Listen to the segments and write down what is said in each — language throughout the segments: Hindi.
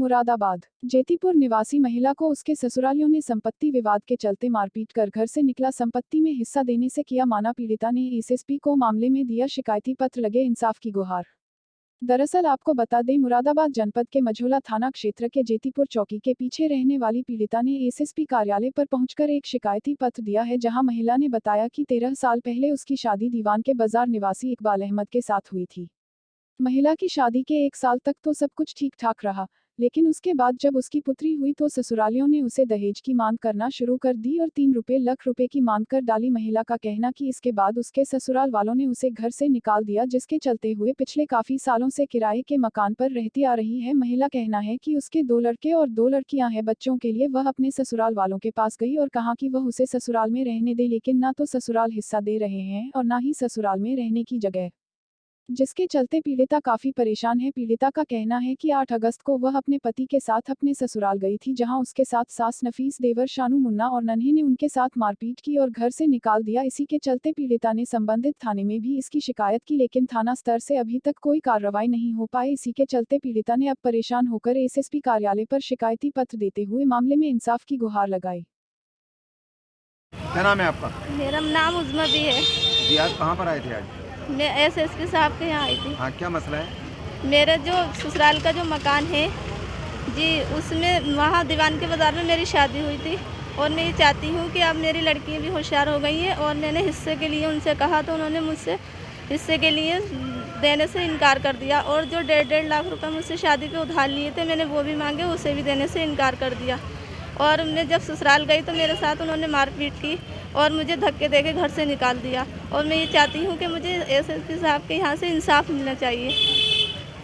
मुरादाबाद। जेतीपुर निवासी महिला को उसके ससुरालियों ने संपत्ति विवाद के चलते मारपीट कर घर से निकला संपत्ति में हिस्सा देने से किया माना। पीड़िता ने एसएसपी को मामले में दिया शिकायती पत्र, लगे इंसाफ की गुहार। दरअसल आपको बता दें, मुरादाबाद जनपद के मझौला थाना क्षेत्र के जेतीपुर चौकी के पीछे रहने वाली पीड़िता ने एसएसपी कार्यालय पर पहुंचकर एक शिकायती पत्र दिया है, जहां महिला ने बताया कि 13 साल पहले उसकी शादी दीवान के बाजार निवासी इकबाल अहमद के साथ हुई थी। महिला की शादी के 1 साल तक तो सब कुछ ठीक ठाक रहा, लेकिन उसके बाद जब उसकी पुत्री हुई तो ससुरालियों ने उसे दहेज की मांग करना शुरू कर दी और 3 लाख रुपए की मांग कर डाली। महिला का कहना कि इसके बाद उसके ससुराल वालों ने उसे घर से निकाल दिया, जिसके चलते हुए पिछले काफी सालों से किराए के मकान पर रहती आ रही है। महिला कहना है कि उसके 2 लड़के और 2 लड़कियां हैं। बच्चों के लिए वह अपने ससुराल वालों के पास गई और कहा कि वह उसे ससुराल में रहने दे, लेकिन ना तो ससुराल हिस्सा दे रहे हैं और ना ही ससुराल में रहने की जगह, जिसके चलते पीड़िता काफी परेशान है। पीड़िता का कहना है कि 8 अगस्त को वह अपने पति के साथ अपने ससुराल गई थी, जहां उसके साथ सास नफीस, देवर शानू, मुन्ना और नन्हे ने उनके साथ मारपीट की और घर से निकाल दिया। इसी के चलते पीड़िता ने संबंधित थाने में भी इसकी शिकायत की, लेकिन थाना स्तर से अभी तक कोई कार्रवाई नहीं हो पाई। इसी के चलते पीड़िता ने अब परेशान होकर एसएसपी कार्यालय पर शिकायती पत्र देते हुए मामले में इंसाफ की गुहार लगाई। क्या नाम है आपका? मेरा नाम उज़्मा भी है। जी, आज कहाँ पर आए थे? आज मैं एसएसपी साहब के यहाँ आई थी। हाँ, क्या मसला है? मेरा जो ससुराल का जो मकान है जी, उसमें वहाँ दीवान के बाज़ार में मेरी शादी हुई थी और मैं ये चाहती हूँ कि अब मेरी लड़कियाँ भी होशियार हो गई हैं और मैंने हिस्से के लिए उनसे कहा तो उन्होंने मुझसे हिस्से के लिए देने से इनकार कर दिया और जो 1.5 लाख रुपए मुझसे शादी पे उधार लिए थे, मैंने वो भी मांगे, उसे भी देने से इनकार कर दिया। और मैं जब ससुराल गई तो मेरे साथ उन्होंने मारपीट की और मुझे धक्के देके घर से निकाल दिया और मैं ये चाहती हूँ कि मुझे एसएसपी साहब के यहाँ से इंसाफ मिलना चाहिए।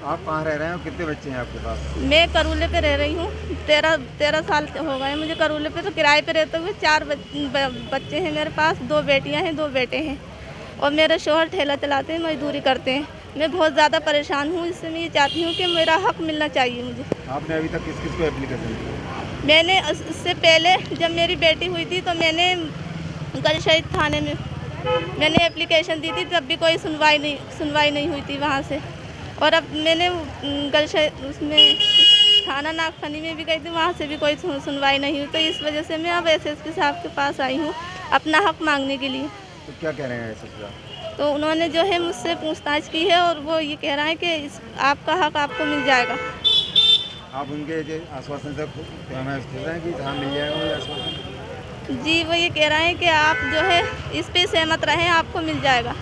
आप कहाँ रह रहे हैं और कितने बच्चे हैं आपके पास? मैं करूले पे रह रही हूँ। 13 साल हो गए मुझे करूले पे, तो किराए पे रहते हुए 4 बच्चे हैं मेरे पास, 2 बेटियाँ हैं, 2 बेटे हैं और मेरे शौहर ठेला चलाते हैं, मजदूरी करते हैं। मैं बहुत ज़्यादा परेशान हूँ, इससे मैं ये चाहती हूँ कि मेरा हक मिलना चाहिए मुझे। आपने अभी तक किस किस को एप्लीकेशन की? मैंने इससे पहले जब मेरी बेटी हुई थी तो मैंने गलशहीद थाने में मैंने एप्लीकेशन दी थी, तब भी कोई सुनवाई नहीं हुई थी वहाँ से। और अब मैंने गलशहीद उसमें थाना नागफनी में भी गई थी, वहाँ से भी कोई सुनवाई नहीं हुई। तो इस वजह से मैं अब एसएसपी साहब के पास आई हूँ अपना हक मांगने के लिए। तो क्या कह रहे हैं एसएसपी साहब? तो उन्होंने जो है मुझसे पूछताछ की है और वो ये कह रहा है कि आपका हक आपको मिल जाएगा। आप उनके आश्वासन से खुश हैं कि जहाँ मिल जाएगा आश्वासन? जी, वो ये कह रहे हैं कि आप जो है इस पे सहमत रहें, आपको मिल जाएगा।